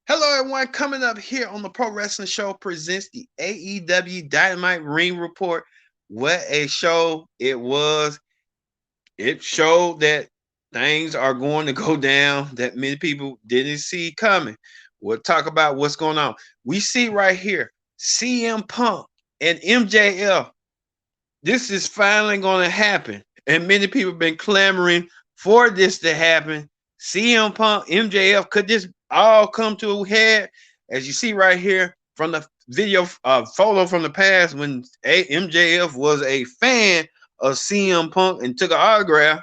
Hello, everyone. Coming up here on the Pro Wrestling Show presents the AEW Dynamite Ring Report. What a show it was. It showed that things are going to go down that many people didn't see coming. We'll talk about what's going on. We see right here CM Punk and MJF. This is finally going to happen. And many people have been clamoring for this to happen. CM Punk, MJF, could this all come to a head? As you see right here from the video photo from the past when MJF was a fan of CM Punk and took an autograph.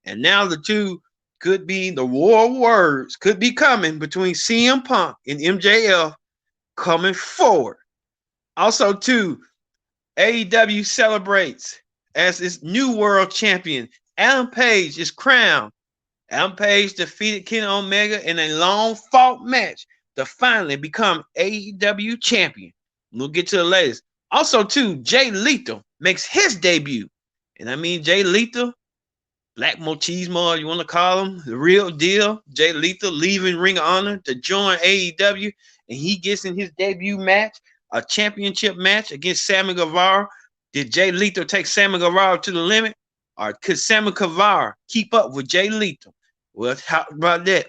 And now the two could be the war words could be coming between CM Punk and MJF coming forward. Also, too, AEW celebrates as its new world champion. Adam Page is crowned. Adam Page defeated Kenny Omega in a long fought match to finally become AEW champion. We'll get to the latest. Also, too, Jay Lito makes his debut. And I mean, Jay Lito, Black Machismo, you want to call him, the real deal. Jay Lethal leaving Ring of Honor to join AEW, and he gets in his debut match, a championship match against Sammy Guevara. Did Jay Lethal take Sammy Guevara to the limit, or could Sammy Guevara keep up with Jay Lethal? Well, how about that?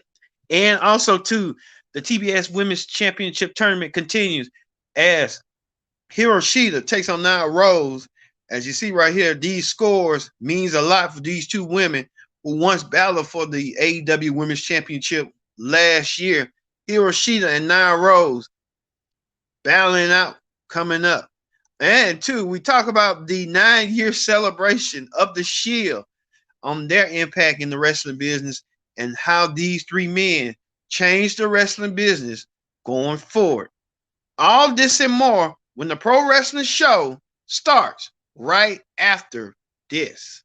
And also, too, the TBS Women's Championship Tournament continues as Hiroshita takes on Nia Rose. As you see right here, these scores means a lot for these two women who once battled for the AEW Women's Championship last year. Hiroshita and Nia Rose battling out coming up. And two, we talk about the 9-year celebration of the Shield on their impact in the wrestling business and how these three men changed the wrestling business going forward. All this and more when the Pro Wrestling Show starts right after this.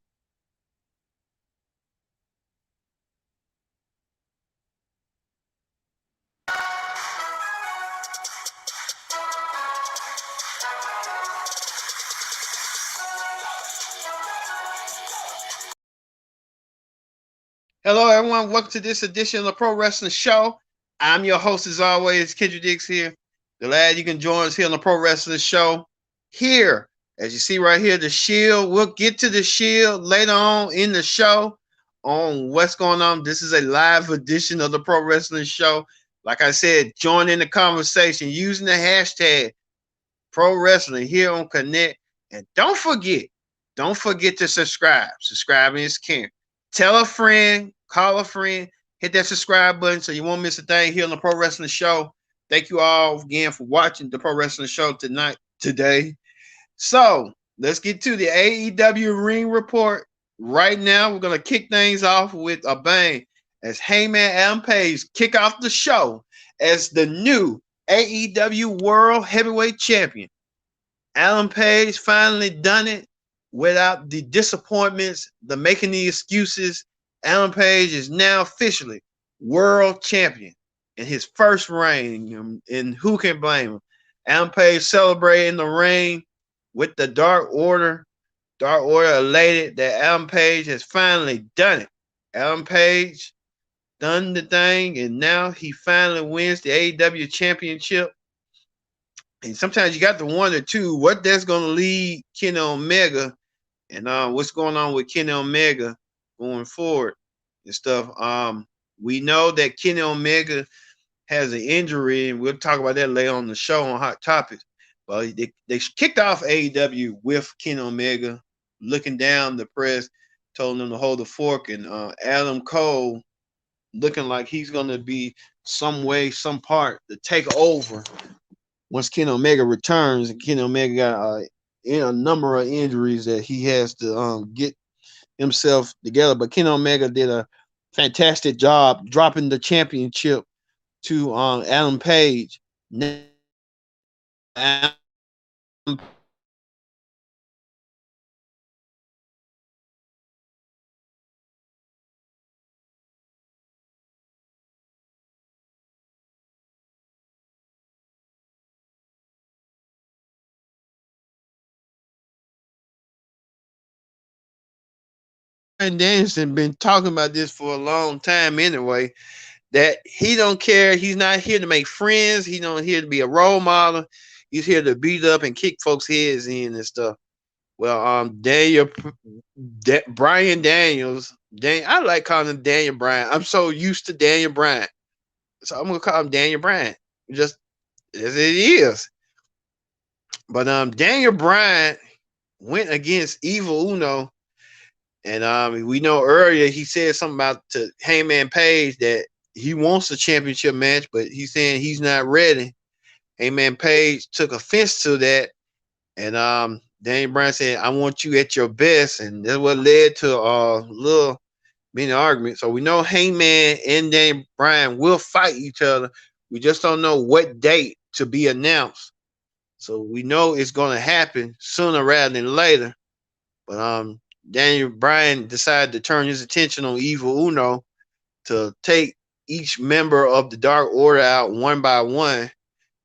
Hello, everyone. Welcome to this edition of the Pro Wrestling Show. I'm your host, as always, Kendrick Dix here. Glad you can join us here on the Pro Wrestling Show. Here, as you see right here, the Shield. We'll get to the Shield later on in the show on what's going on. This is a live edition of the Pro Wrestling Show. Like I said, join in the conversation using the hashtag Pro Wrestling here on Connect. And don't forget to subscribe. Subscribing is king. Tell a friend, call a friend, hit that subscribe button so you won't miss a thing here on the Pro Wrestling Show. Thank you all again for watching the Pro Wrestling Show today. So let's get to the AEW Ring Report. Right now, we're gonna kick things off with a bang as Heyman Adam Page kick off the show as the new AEW World Heavyweight Champion. Adam Page finally done it without the disappointments, the making the excuses. Adam Page is now officially world champion in his first reign, and who can blame him? Adam Page celebrating the reign with the Dark Order. Dark Order elated that Adam Page has finally done it. Adam Page done the thing, and now he finally wins the AEW Championship. And sometimes you got to wonder too what that's going to lead Kenny Omega and what's going on with Kenny Omega going forward and stuff. We know that Kenny Omega has an injury, and we'll talk about that later on the show on Hot Topics. But they kicked off AEW with Kenny Omega looking down the press, told them to hold the fork, and Adam Cole looking like he's going to be some way, some part to take over once Kenny Omega returns. And Kenny Omega got a number of injuries that he has to get himself together. But Kenny Omega did a fantastic job dropping the championship to Adam Page. Now, Adam Danielson been talking about this for a long time anyway, that he don't care. He's not here to make friends. He don't here to be a role model. He's here to beat up and kick folks' heads in and stuff. Well, Bryan Daniels. I like calling him Daniel Bryan. I'm so used to Daniel Bryan, so I'm gonna call him Daniel Bryan. Just as it is. But Daniel Bryan went against Evil Uno, and we know earlier he said something about to Hangman Page that he wants a championship match, but he's saying he's not ready. Hangman Page took offense to that, and Daniel Bryan said, "I want you at your best," and that's what led to a little mini argument. So we know Hangman and Daniel Bryan will fight each other. We just don't know what date to be announced. So we know it's going to happen sooner rather than later. But Daniel Bryan decided to turn his attention on Evil Uno to take each member of the Dark Order out one by one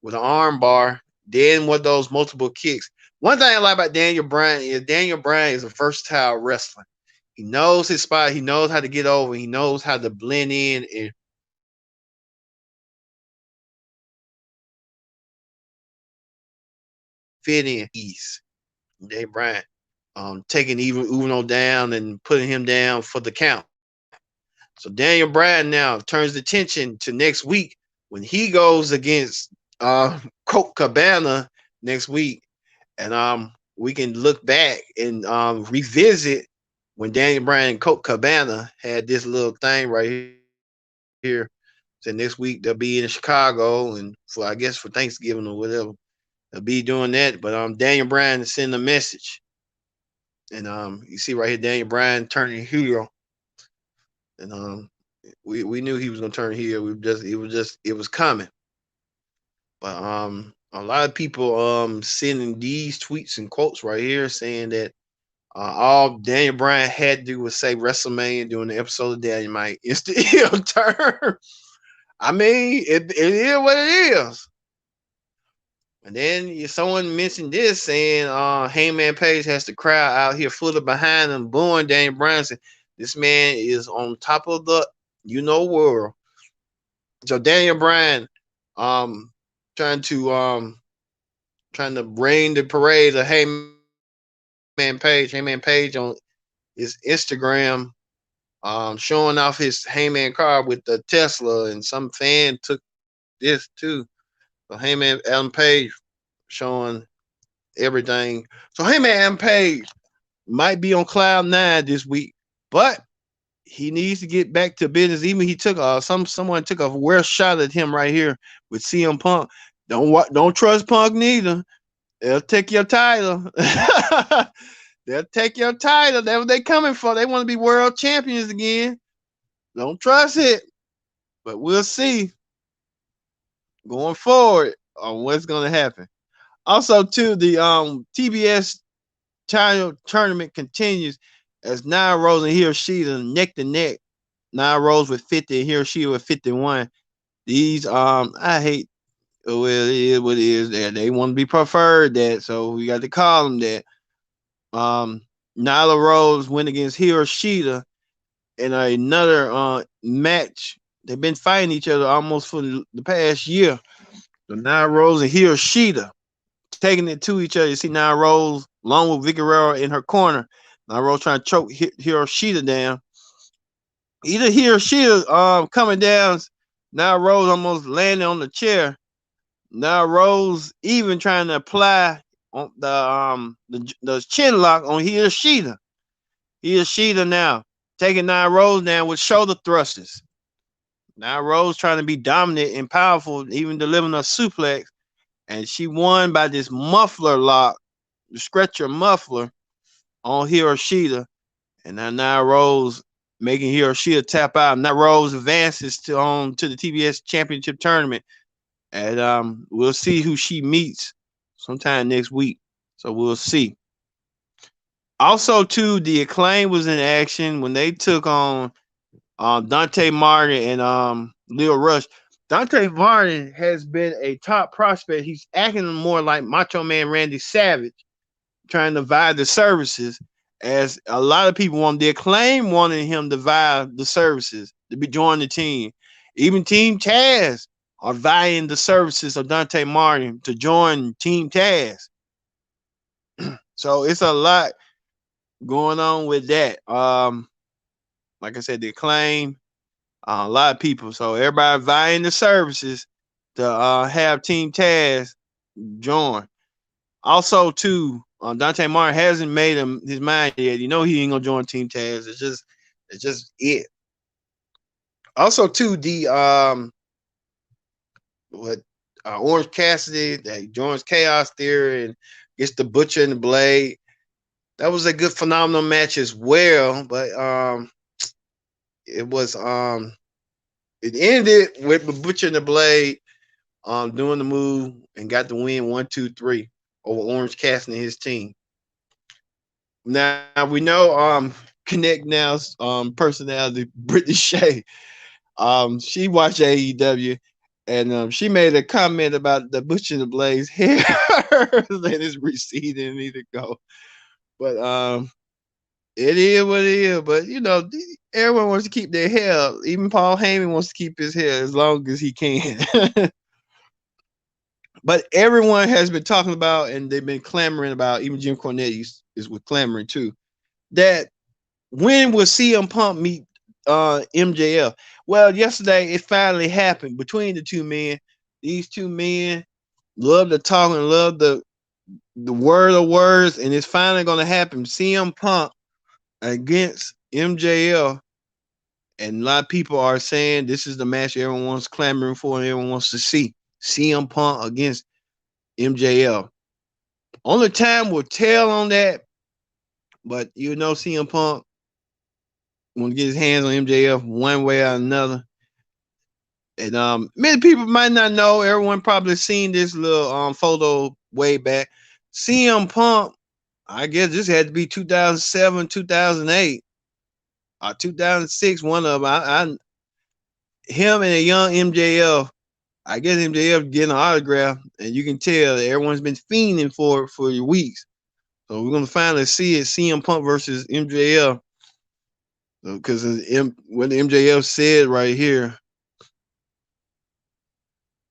with an arm bar, then with those multiple kicks. One thing I like about Daniel Bryan is a versatile wrestler. He knows his spot. He knows how to get over. He knows how to blend in and fit in ease. Daniel Bryan taking even Uno down and putting him down for the count. So Daniel Bryan now turns the attention to next week when he goes against Colt Cabana next week, and we can look back and revisit when Daniel Bryan and Colt Cabana had this little thing right here. So next week they'll be in Chicago, and for I guess for Thanksgiving or whatever, they'll be doing that. But Daniel Bryan is sending a message, and you see right here Daniel Bryan turning heel, and we knew he was gonna turn heel. It was coming. But a lot of people sending these tweets and quotes right here saying that all Daniel Bryan had to do was say WrestleMania during the episode of Dynamite. It's the heel turn. I mean, it is what it is. And then someone mentioned this saying Hangman Page has the crowd out here fully behind him, booing Daniel Bryan. Saying, this man is on top of the world. So Daniel Bryan trying to rain the parade of Hangman Page on his Instagram, showing off his Hangman car with the Tesla, and some fan took this too. So Hangman Adam Page showing everything. So Hangman Adam Page might be on cloud nine this week, but he needs to get back to business. Even he took someone took a worse shot at him right here with CM Punk. Don't trust Punk neither. They'll take your title. They'll take your title. That's what they coming for. They want to be world champions again. Don't trust it. But we'll see going forward on what's going to happen. Also, too, the TBS title tournament continues as Nia Rose and Hiroshita neck to neck. Nia Rose with 50 and Hiroshita with 51. These I hate. Well, it is what it is. They want to be preferred that, so we got to call them that. Nyla Rose went against Hiroshita in another match. They've been fighting each other almost for the past year. So Nyla Rose and Hiroshita taking it to each other. You see Nyla Rose along with Vicky Guerrero in her corner. Nyla Rose trying to choke Hiroshita down. Either Hiroshita coming down, Nyla Rose almost landing on the chair. Nyla Rose even trying to apply on the chin lock on Hiroshita. Hiroshita now taking Nyla Rose down with shoulder thrusters. Nyla Rose trying to be dominant and powerful, even delivering a suplex, and she won by this muffler lock, the stretcher muffler on Hiroshita, and now Nyla Rose making Hiroshita tap out. Nyla Rose advances to the TBS Championship Tournament, and we'll see who she meets sometime next week. So we'll see. Also, too, the Acclaim was in action when they took on Dante Martin and Leo Rush. Dante Martin has been a top prospect. He's acting more like Macho Man Randy Savage, trying to vie the services, as a lot of people want the Acclaim wanting him to vie the services to be join the team. Even Team Taz are vying the services of Dante Martin to join Team Taz. So it's a lot going on with that. Like I said, the Acclaim, a lot of people. So everybody vying the services to have Team Taz join. Also, too, Dante Martin hasn't made his mind yet. You know he ain't gonna join Team Taz. It's just it. Also, too, the what Orange Cassidy that joins Chaos Theory and gets the Butcher and the Blade. That was a good phenomenal match as well, but it was it ended with the Butcher and the Blade doing the move and got the win 1-2-3 over Orange Cassidy and his team. Now we know Connect Now's personality Brittany Shea. She watched AEW and she made a comment about the Butcher and the Blade's hair that is receding and need to go. But it is what it is. But you know, everyone wants to keep their hair. Even Paul Heyman wants to keep his hair as long as he can. But everyone has been talking about, and they've been clamoring about. Even Jim Cornette is with clamoring too. That when will CM Punk meet MJF? Well, yesterday it finally happened between the two men. These two men love to talk and love the word of words, and it's finally going to happen. CM Punk against MJF, and a lot of people are saying this is the match everyone's clamoring for and everyone wants to see. CM Punk against MJF. Only time will tell on that, but you know CM Punk want to get his hands on MJF one way or another. And many people might not know. Everyone probably seen this little photo way back. CM Punk, I guess this had to be 2007, 2008, or 2006. One of them. Him and a young MJF. I guess MJF getting an autograph, and you can tell that everyone's been fiending for weeks. So we're gonna finally see it. CM Punk versus MJF. Because what MJF said right here.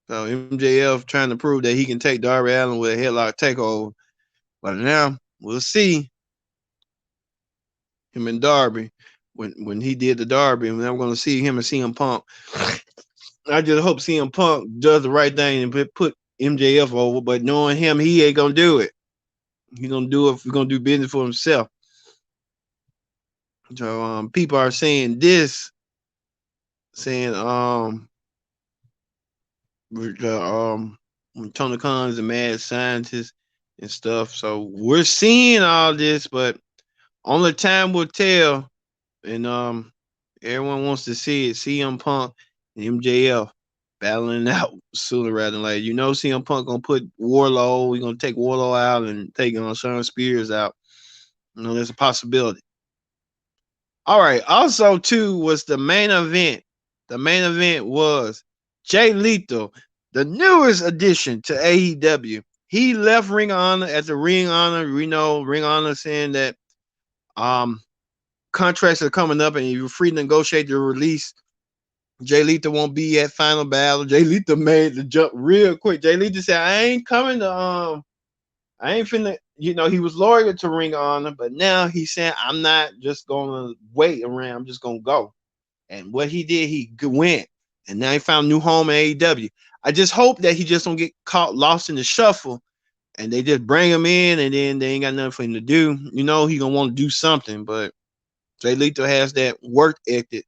So MJF trying to prove that he can take Darby Allin with a headlock takeover. But now we'll see him and Darby when he did the Darby. And I'm going to see him and CM Punk. I just hope CM Punk does the right thing and put MJF over. But knowing him, he ain't going to do it. He's going to do it. He's going to do business for himself. So people are saying this, saying Tony Khan is a mad scientist and stuff. So we're seeing all this, but only time will tell. And everyone wants to see it. CM Punk and MJF battling out sooner rather than later. You know CM Punk gonna put Warlow. We're gonna take Warlow out and take Shawn Spears out. You know, there's a possibility. All right. Also, too, was the main event. The main event was Jay Lito, the newest addition to AEW. He left Ring of Honor at the Ring of Honor. We know Ring of Honor saying that contracts are coming up and you're free to negotiate the release. Jay Lito won't be at Final Battle. Jay Lito made the jump real quick. Jay Lito said, I ain't coming to I ain't finna, you know, he was loyal to Ring of Honor, but now he's saying, I'm not just gonna wait around, I'm just gonna go. And what he did, he went. And now he found a new home in AEW. I just hope that he just don't get caught lost in the shuffle and they just bring him in and then they ain't got nothing for him to do. You know, he gonna want to do something, but Jay Lito has that work ethic.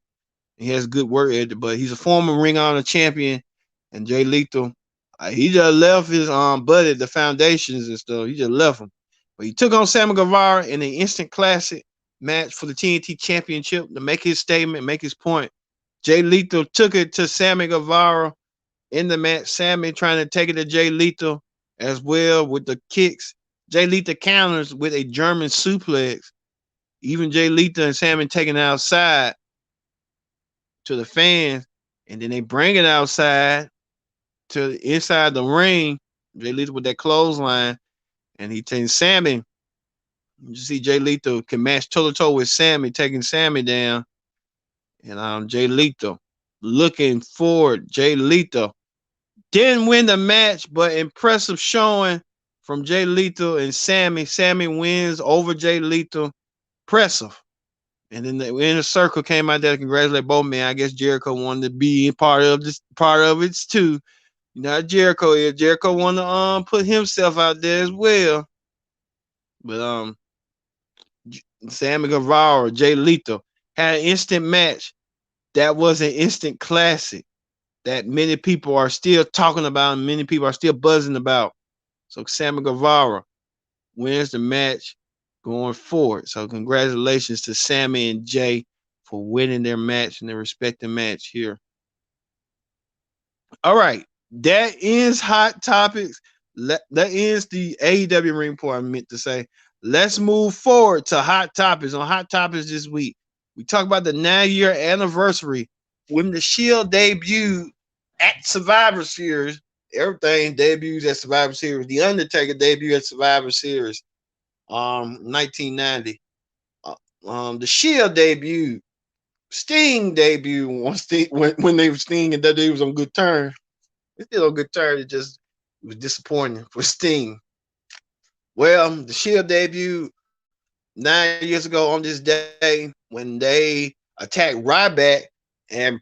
He has good work ethic, but he's a former Ring of Honor champion. And Jay Lito, he just left his buddy, the foundations and stuff. He just left him. But he took on Sammy Guevara in an instant classic match for the TNT Championship to make his statement, make his point. Jay Lito took it to Sammy Guevara in the match. Sammy trying to take it to Jay Lito as well with the kicks. Jay Lito counters with a German suplex. Even Jay Lito and Sammy taking it outside to the fans, and then they bring it outside to inside the ring. Jay Lito with that clothesline, and he takes Sammy. You see Jay Lito can match toe to toe with Sammy, taking Sammy down, and Jay Lito looking forward. Jay Lito didn't win the match, but impressive showing from Jay Lethal and Sammy. Sammy wins over Jay Lethal. Impressive. And then the inner circle came out there to congratulate both men. I guess Jericho wanted to be part of it too. You know how Jericho is. Jericho wanted to put himself out there as well. But Sammy Guevara, Jay Lethal had an instant match that was an instant classic that many people are still talking about and many people are still buzzing about. So Sammy Guevara wins the match going forward. So congratulations to Sammy and Jay for winning their match and their respective match here. All right, that ends hot topics. That ends the AEW ring report. I meant to say. Let's move forward to hot topics. On hot topics this week, we talk about the 9-year anniversary when the Shield debuted at Survivor Series. Everything debuts at Survivor Series. The Undertaker debuted at Survivor Series, 1990. The Shield debuted. Sting debuted when they were Sting and WWE was on good terms. It's still on good terms. It was disappointing for Sting. Well, the Shield debuted 9 years ago on this day when they attacked Ryback and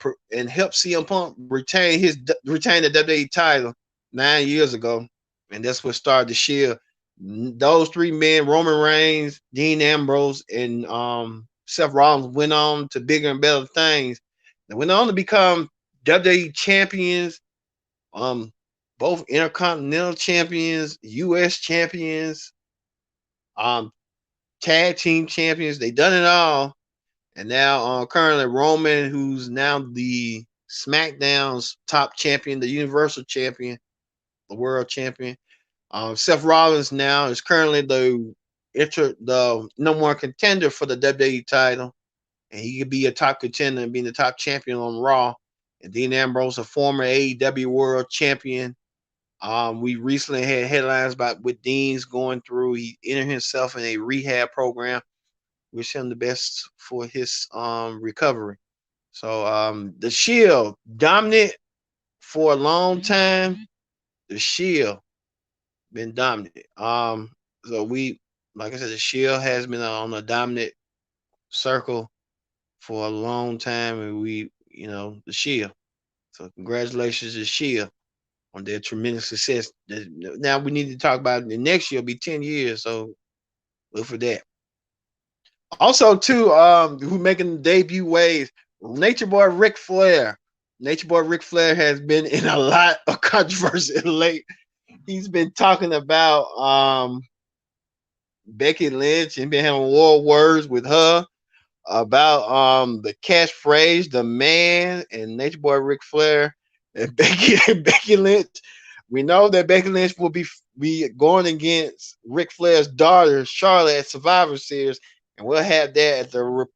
helped CM Punk retain the WWE title 9 years ago, and that's what started the Shield. Those three men, Roman Reigns, Dean Ambrose, and Seth Rollins, went on to bigger and better things. They went on to become WWE champions, um, both Intercontinental champions, U.S. champions, um, tag team champions. They done it all. And now currently Roman, who's now the SmackDown's top champion, the Universal champion, the world champion. Seth Rollins now is currently the number one contender for the WWE title. And he could be a top contender and being the top champion on Raw. And Dean Ambrose, a former AEW world champion. We recently had headlines about what Dean's going through. He entered himself in a rehab program. Wish him the best for his recovery. So the Shield dominant for a long time. The Shield been dominant. So like I said, the Shield has been on a dominant circle for a long time, and the Shield. So congratulations to the Shield on their tremendous success. Now we need to talk about the next year. Will be 10 years, so look for that. Also, too, who making debut waves? Nature Boy Ric Flair. Nature Boy Ric Flair has been in a lot of controversy late. He's been talking about Becky Lynch and been having war words with her about the catchphrase, the man, and Nature Boy Ric Flair and Becky Lynch. We know that Becky Lynch will be going against Ric Flair's daughter, Charlotte, at Survivor Series. And we'll have that at the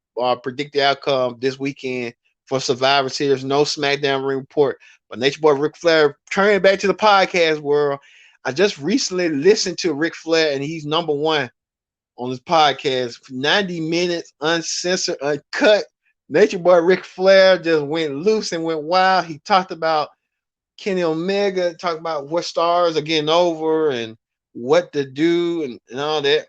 predicted outcome this weekend for Survivor Series. No SmackDown ring report. But Nature Boy Ric Flair, turning back to the podcast world, I just recently listened to Ric Flair, and he's number one on his podcast. 90 minutes, uncensored, uncut. Nature Boy Ric Flair just went loose and went wild. He talked about Kenny Omega, talked about what stars are getting over and what to do and all that.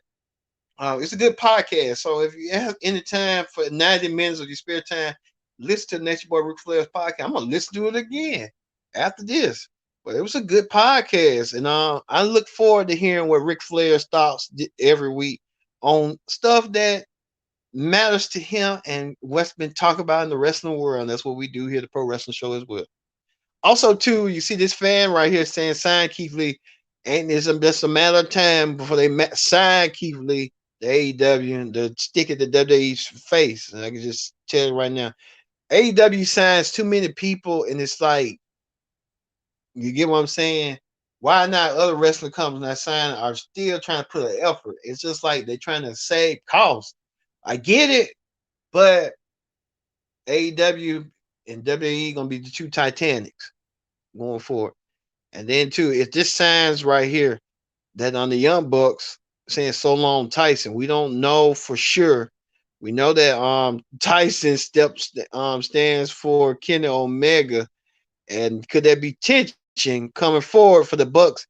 It's a good podcast. So if you have any time for 90 minutes of your spare time, listen to Nature Boy Ric Flair's podcast. I'm gonna listen to it again after this. But it was a good podcast, and I look forward to hearing what Ric Flair's thoughts every week on stuff that matters to him and what's been talked about in the wrestling world. And that's what we do here at the Pro Wrestling Show as well. Also, too, you see this fan right here saying sign Keith Lee, and it's just a matter of time before they sign Keith Lee, the AEW, and the stick at the WWE's face. And I can just tell you right now, AEW signs too many people, and it's like, you get what I'm saying? Why not other wrestling companies that sign are still trying to put an effort? It's just like they're trying to save costs. I get it, but AEW and WWE gonna be the two Titanics going forward. And then too, if this signs right here that on the Young Bucks saying so long Tyson, we don't know for sure We know that Tyson steps stands for Kenny Omega, and could there be tension coming forward for the Bucks?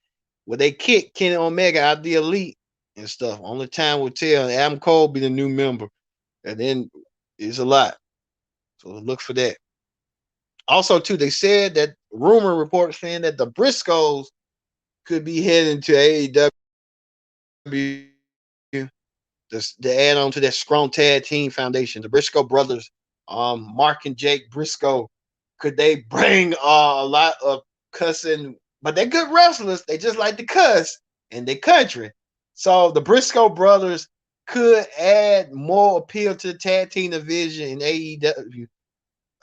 Will they kick Kenny Omega out the elite and stuff? Only time will tell. Adam Cole be the new member, and then it's a lot. So look for that. Also, too, they said that rumor reports saying that the Briscoes could be heading to AEW, the add on to that strong tag team foundation, the Briscoe brothers, Mark and Jake Briscoe. Could they bring a lot of cussing? But they're good wrestlers. They just like to cuss in their country. So the Briscoe brothers could add more appeal to the tag team division in AEW.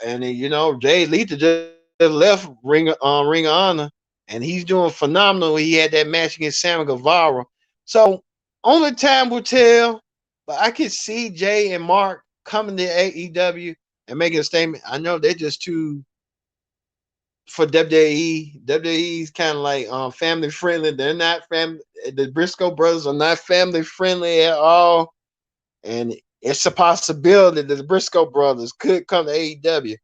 And then, Jay Lethal just left Ring of Honor, and he's doing phenomenal. He had that match against Sammy Guevara. So only time will tell. But I could see Jay and Mark coming to AEW and making a statement. I know they're just too for WWE. WWE is kind of like family friendly. They're not family. The Briscoe brothers are not family friendly at all, and it's a possibility that the Briscoe brothers could come to AEW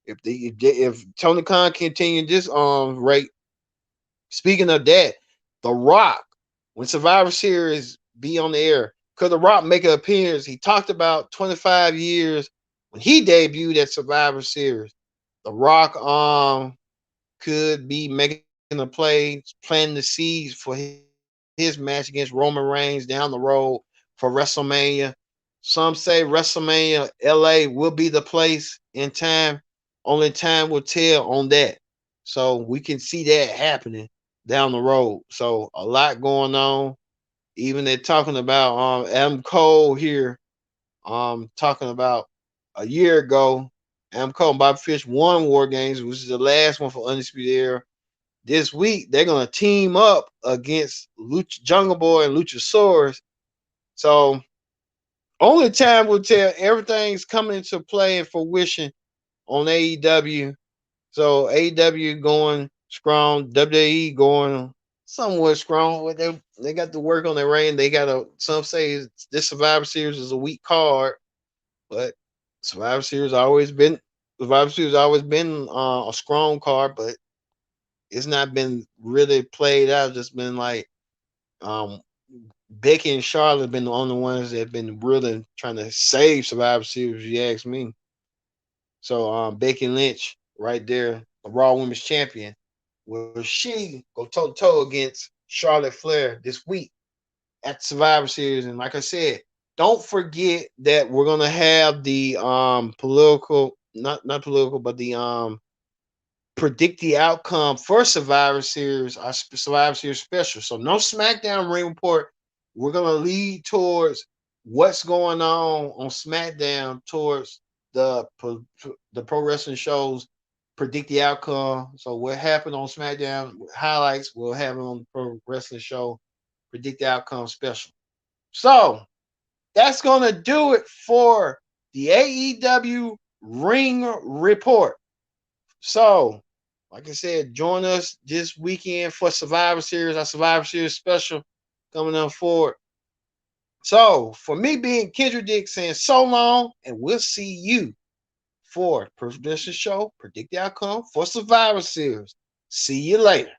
if Tony Khan continued this rate. Speaking of that, The Rock, when Survivor Series be on the air, could The Rock make an appearance? He talked about 25 years when he debuted at Survivor Series. The Rock could be making a play, planting the seeds for his match against Roman Reigns down the road for WrestleMania. Some say WrestleMania LA will be the place in time. Only time will tell on that. So we can see that happening down the road. So a lot going on. Even they're talking about Adam Cole here, talking about a year ago. Adam Cole and Bobby Fish won War Games, which is the last one for Undisputed Era. This week they're gonna team up against Jungle Boy and Luchasaurus. So only time will tell. Everything's coming into play and fruition on AEW. So AEW going strong, WWE going somewhat strong. They got to work on their reign. They got a some say this Survivor Series is a weak card, but Survivor Series always been Survivor Series always been a strong card, but it's not been really played out. It's just been like um, Becky and Charlotte been the only ones that have been really trying to save Survivor Series. If you ask me. So Becky Lynch right there, the Raw Women's Champion, will she go toe to toe against Charlotte Flair this week at Survivor Series? And like I said, don't forget that we're gonna have the political, not political, but the predict the outcome for Survivor Series, our Survivor Series special. So no SmackDown ring report. We're gonna lead towards what's going on SmackDown towards the the pro wrestling shows. Predict the outcome. So what happened on SmackDown highlights we'll have it on the pro wrestling show. Predict the outcome special. So that's gonna do it for the AEW ring report. So, like I said, join us this weekend for Survivor Series, our Survivor Series special coming up forward. So, for me being Kendrick Dick saying so long, and we'll see you for Prediction Show, Predict the Outcome for Survivor Series. See you later.